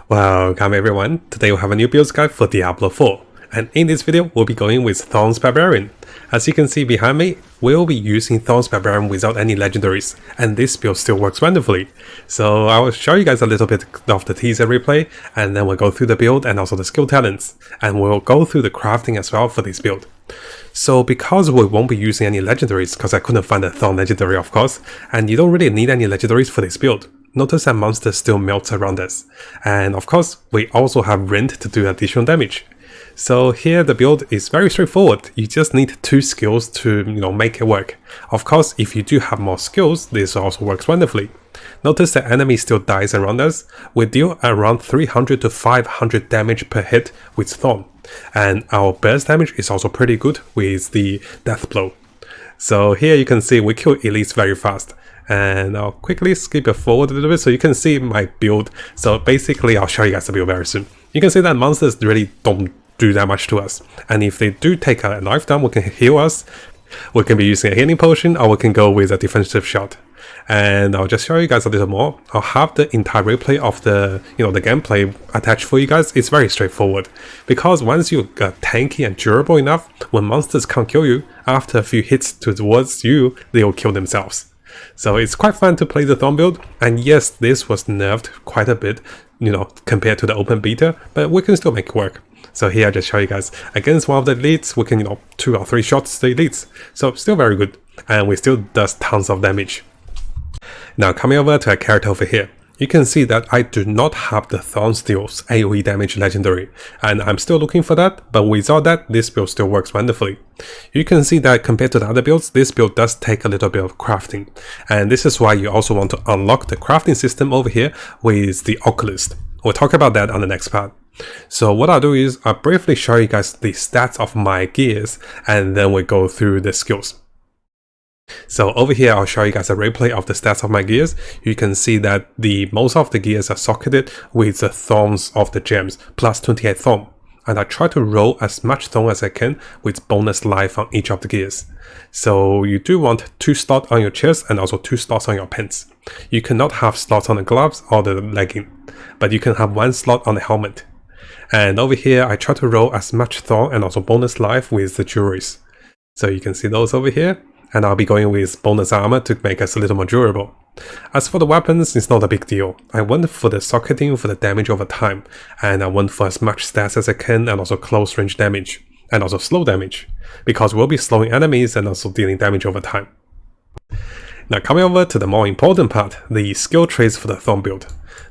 Welcome everyone, today we have a new build guide for Diablo 4, and in this video we'll be going with THORNS Barbarian. As you can see behind me, we'll be using THORNS Barbarian without any legendaries, and this build still works wonderfully. So I will show you guys a little bit of the teaser replay, and then we'll go through the build and also the skill talents, and we'll go through the crafting as well for this build. So because we won't be using any legendaries, because I couldn't find a Thorn legendary of course, and you don't really need any legendaries for this build. Notice that monsters still melt around us, and of course we also have Rend to do additional damage. So here the build is very straightforward, you just need 2 skills to make it work. Of course if you do have more skills, this also works wonderfully. Notice the enemy still dies around us, we deal around 300 to 500 damage per hit with Thorn, and our burst damage is also pretty good with the death blow. So here you can see we kill elites very fast. And I'll quickly skip it forward a little bit so you can see my build. So basically I'll show you guys the build very soon. You can see that monsters really don't do that much to us. And if they do take a knife down, we can heal us. We can be using a healing potion, or we can go with a defensive shot. And I'll just show you guys a little more. I'll have the entire replay of the the gameplay attached for you guys. It's very straightforward. Because once you get tanky and durable enough, when monsters can't kill you, after a few hits towards you, they'll kill themselves. So it's quite fun to play the Thorn build, and yes, this was nerfed quite a bit, compared to the open beta, but we can still make it work. So here I just show you guys, against one of the elites, we can 2 or 3 shots the elites, so still very good, and we still does tons of damage. Now coming over to a character over here, you can see that I do not have the Thorn Steel's AoE damage legendary, and I'm still looking for that, but without that, this build still works wonderfully. You can see that compared to the other builds, this build does take a little bit of crafting, and this is why you also want to unlock the crafting system over here with the Oculist. We'll talk about that on the next part. So what I'll do is I'll briefly show you guys the stats of my gears, and then we'll go through the skills. So over here I'll show you guys a replay of the stats of my gears. You can see that most of the gears are socketed with the thorns of the gems, plus 28 thorn. And I try to roll as much thorn as I can with bonus life on each of the gears. So you do want 2 slots on your chest and also 2 slots on your pants. You cannot have slots on the gloves or the legging, but you can have 1 slot on the helmet. And over here I try to roll as much thorn and also bonus life with the jewelries. So you can see those over here. And I'll be going with bonus armor to make us a little more durable. As for the weapons, it's not a big deal. I went for the socketing for the damage over time, and I went for as much stats as I can, and also close range damage, and also slow damage, because we'll be slowing enemies and also dealing damage over time. Now coming over to the more important part, the skill traits for the Thorn build.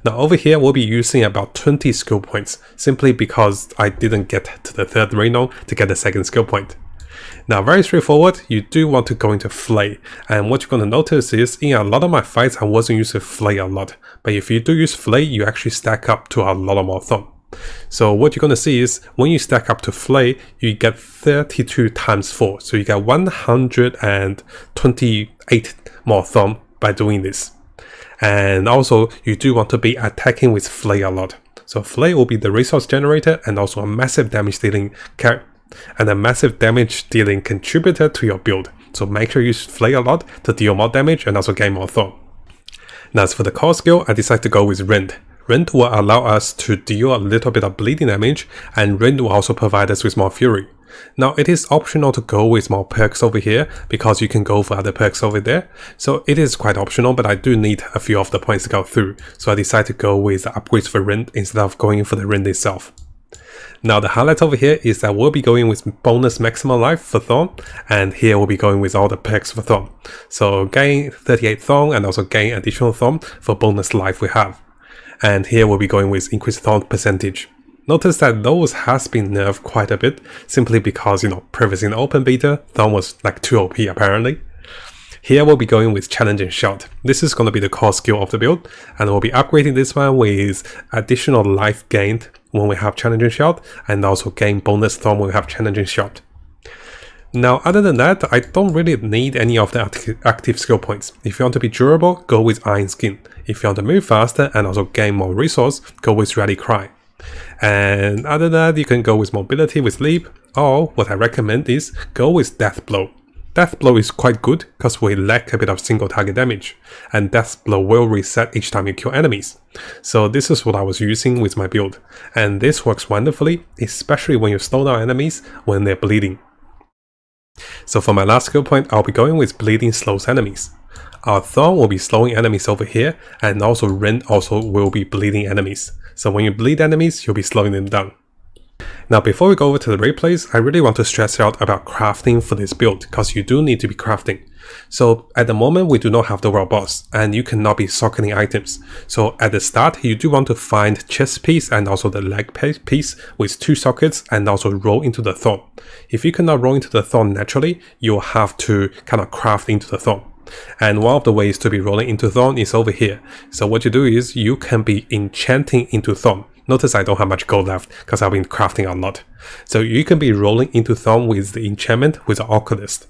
Now over here we'll be using about 20 skill points, simply because I didn't get to the 3rd reno to get the 2nd skill point. Now very straightforward, you do want to go into Flay, and what you're going to notice is in a lot of my fights I wasn't using Flay a lot, but if you do use Flay you actually stack up to a lot more Thorn. So what you're going to see is when you stack up to Flay you get 32 times 4, so you get 128 more Thorn by doing this. And also you do want to be attacking with Flay a lot. So Flay will be the resource generator and also a massive damage dealing character. And a massive damage dealing contributor to your build, so make sure you Flay a lot to deal more damage and also gain more Thorn. Now as for the core skill, I decided to go with Rend. Rend will allow us to deal a little bit of bleeding damage, and Rend will also provide us with more fury. Now it is optional to go with more perks over here, because you can go for other perks over there, so it is quite optional, but I do need a few of the points to go through, so I decided to go with the upgrades for Rend instead of going for the Rend itself. Now the highlight over here is that we'll be going with bonus maximal life for Thorn, and here we'll be going with all the perks for Thorn. So gain 38 Thorn and also gain additional Thorn for bonus life we have. And here we'll be going with increased Thorn percentage. Notice that those has been nerfed quite a bit, simply because previously in the open beta, Thorn was like too OP apparently. Here we'll be going with Challenging Shot. This is going to be the core skill of the build, and we'll be upgrading this one with additional life gained when we have Challenging Shot, and also gain bonus Thorn when we have Challenging Shot. Now other than that, I don't really need any of the active skill points. If you want to be durable, go with Iron Skin. If you want to move faster and also gain more resource, go with Rally Cry. And other than that, you can go with Mobility with Leap, or what I recommend is go with Death Blow. Death Blow is quite good because we lack a bit of single target damage, and Death Blow will reset each time you kill enemies. So this is what I was using with my build, and this works wonderfully, especially when you slow down enemies when they're bleeding. So for my last skill point, I'll be going with Bleeding slows enemies. Our Thorn will be slowing enemies over here, and also Ren also will be bleeding enemies. So when you bleed enemies, you'll be slowing them down. Now before we go over to the replays, I really want to stress out about crafting for this build, because you do need to be crafting. So at the moment we do not have the world boss, and you cannot be socketing items. So at the start you do want to find chest piece and also the leg piece with 2 sockets and also roll into the thorn. If you cannot roll into the thorn naturally, you'll have to kind of craft into the thorn. And one of the ways to be rolling into thorn is over here. So what you do is you can be enchanting into thorn. Notice I don't have much gold left because I've been crafting a lot. So you can be rolling into thorn with the enchantment with the Oculist.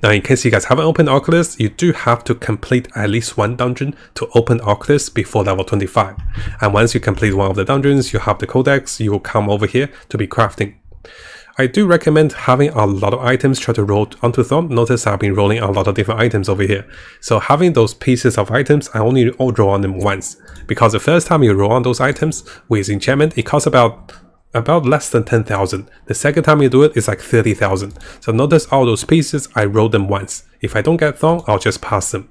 Now in case you guys haven't opened Oculist, you do have to complete at least 1 dungeon to open Oculist before level 25. And once you complete one of the dungeons, you have the codex, you will come over here to be crafting. I do recommend having a lot of items try to roll onto Thorn. Notice I've been rolling a lot of different items over here. So having those pieces of items, I only roll on them once. Because the first time you roll on those items with enchantment, it costs about less than 10,000. The second time you do it, it's like 30,000. So notice all those pieces, I roll them once. If I don't get Thorn, I'll just pass them.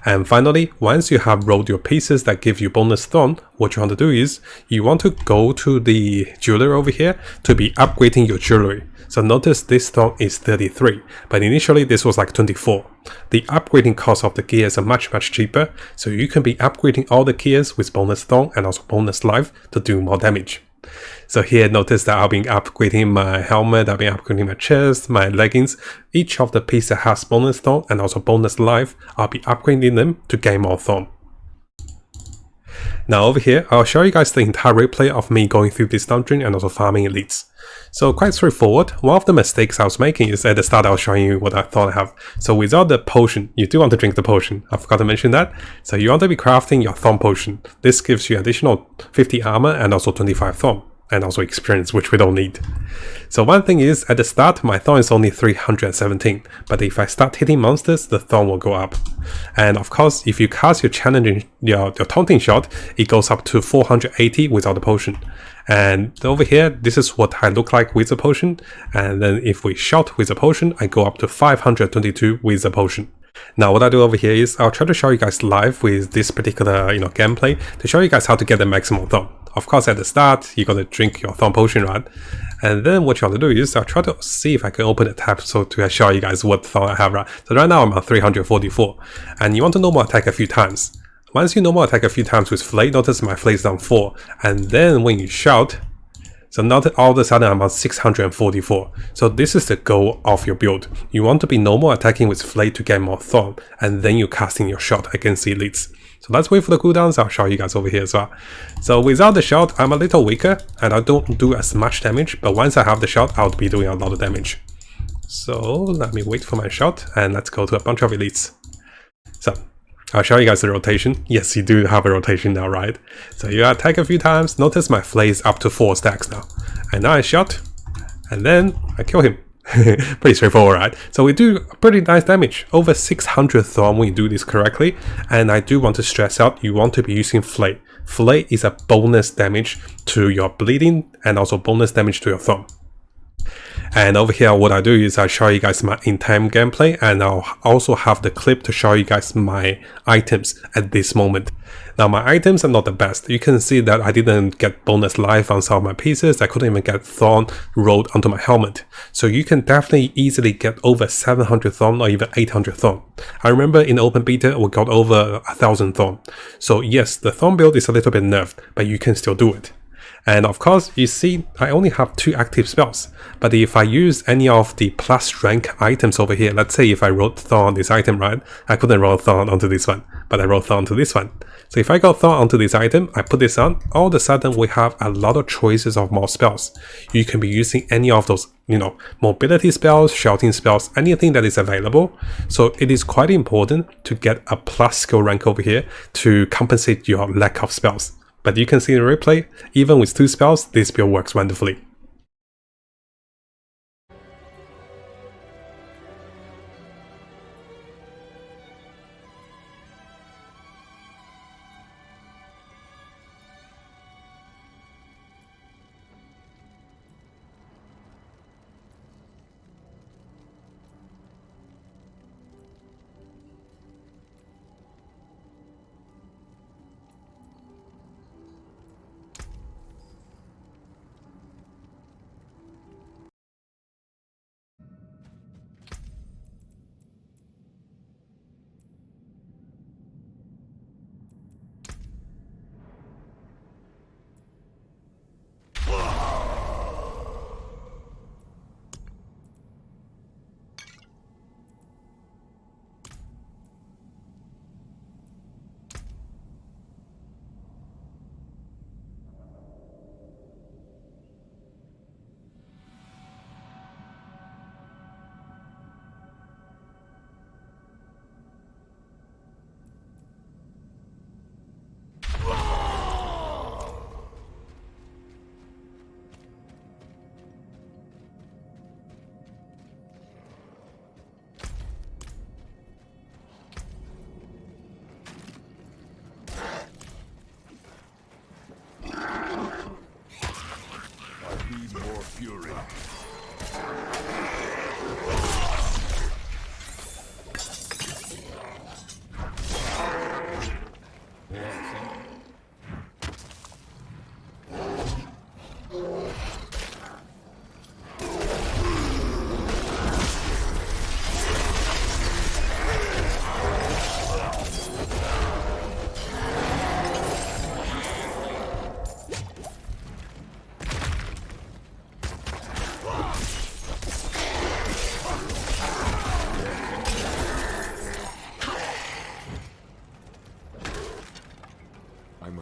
And finally, once you have rolled your pieces that give you bonus thorn, what you want to do is, you want to go to the jewelry over here to be upgrading your jewelry. So notice this thorn is 33, but initially this was like 24. The upgrading cost of the gears are much cheaper, so you can be upgrading all the gears with bonus thorn and also bonus life to do more damage. So here notice that I've been upgrading my helmet, I've been upgrading my chest, my leggings. Each of the pieces that has bonus thorn and also bonus life, I'll be upgrading them to gain more thorn. Now over here, I'll show you guys the entire replay of me going through this dungeon and also farming elites. So quite straightforward. One of the mistakes I was making is at the start I was showing you what I thought I have. So without the potion, you do want to drink the potion. I forgot to mention that. So you want to be crafting your thorn potion. This gives you additional 50 armor and also 25 thorn. And also experience, which we don't need. So one thing is, at the start my thorn is only 317, but if I start hitting monsters, the thorn will go up. And of course, if you cast your challenging, your taunting shot, it goes up to 480 without the potion. And over here, this is what I look like with the potion. And then if we shot with the potion, I go up to 522 with the potion. Now what I do over here is, I'll try to show you guys live with this particular gameplay to show you guys how to get the maximum thorn. Of course, at the start, you're going to drink your thorn potion, right? And then what you want to do is, I'll try to see if I can open the tab so to show you guys what thorn I have, right? So right now I'm at 344, and you want to normal attack a few times. Once you normal attack a few times with Flay, notice my Flay is down 4, and then when you shout, so now that all of a sudden I'm at 644. So this is the goal of your build. You want to be normal attacking with Flay to get more thorn, and then you're casting your shot against the elites. So let's wait for the cooldowns, I'll show you guys over here as well. So without the shot, I'm a little weaker, and I don't do as much damage, but once I have the shot, I'll be doing a lot of damage. So let me wait for my shot, and let's go to a bunch of elites. So I'll show you guys the rotation. Yes, you do have a rotation now, right? So you attack a few times, notice my Flay is up to 4 stacks now. And now I shot, and then I kill him. Pretty straightforward, right? So we do pretty nice damage, over 600 thorn when you do this correctly. And I do want to stress out, you want to be using Flay. Flay is a bonus damage to your bleeding and also bonus damage to your thorn. And over here, what I do is I show you guys my in-time gameplay, and I'll also have the clip to show you guys my items at this moment. Now my items are not the best. You can see that I didn't get bonus life on some of my pieces. I couldn't even get thorn rolled onto my helmet. So you can definitely easily get over 700 thorn or even 800 thorn. I remember in the open beta we got over 1000 thorn. So yes, the thorn build is a little bit nerfed, but you can still do it. And of course, you see, I only have 2 active spells, but if I use any of the plus rank items over here, let's say if I rolled Thorn on this item, right, I couldn't roll Thorn onto this one, but I rolled Thorn onto this one. So if I got Thorn onto this item, I put this on, all of a sudden we have a lot of choices of more spells. You can be using any of those, mobility spells, shouting spells, anything that is available. So it is quite important to get a plus skill rank over here to compensate your lack of spells. But you can see in the replay, even with 2 spells, this build works wonderfully.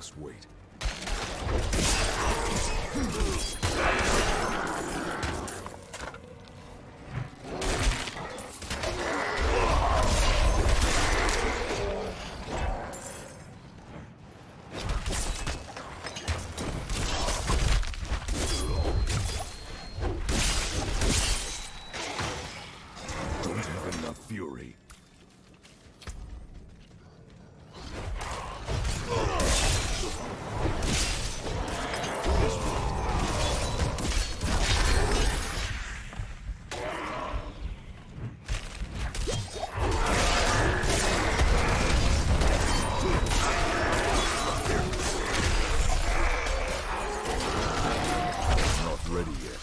Just wait. Don't have enough fury. Not ready yet.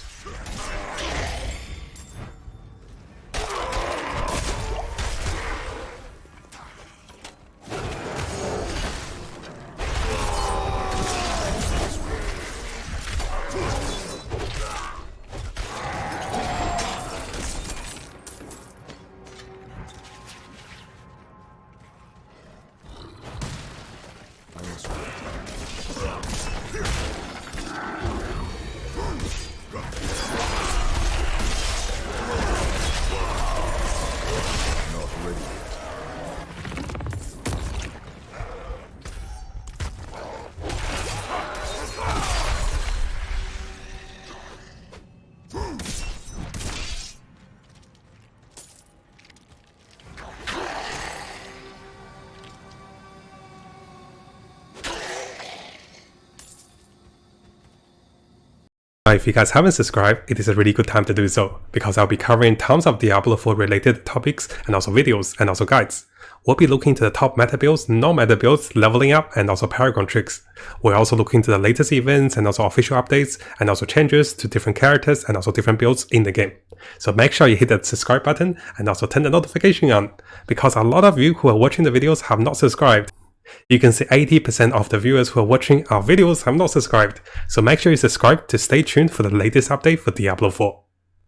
Not ready yet. If you guys haven't subscribed, it is a really good time to do so, because I'll be covering tons of Diablo 4 related topics and also videos and also guides. We'll be looking to the top meta builds, non-meta builds, leveling up, and also Paragon tricks. We're also looking to the latest events and also official updates and also changes to different characters and also different builds in the game. So make sure you hit that subscribe button and also turn the notification on, because a lot of you who are watching the videos have not subscribed. You can see 80% of the viewers who are watching our videos have not subscribed, so make sure you subscribe to stay tuned for the latest update for Diablo 4.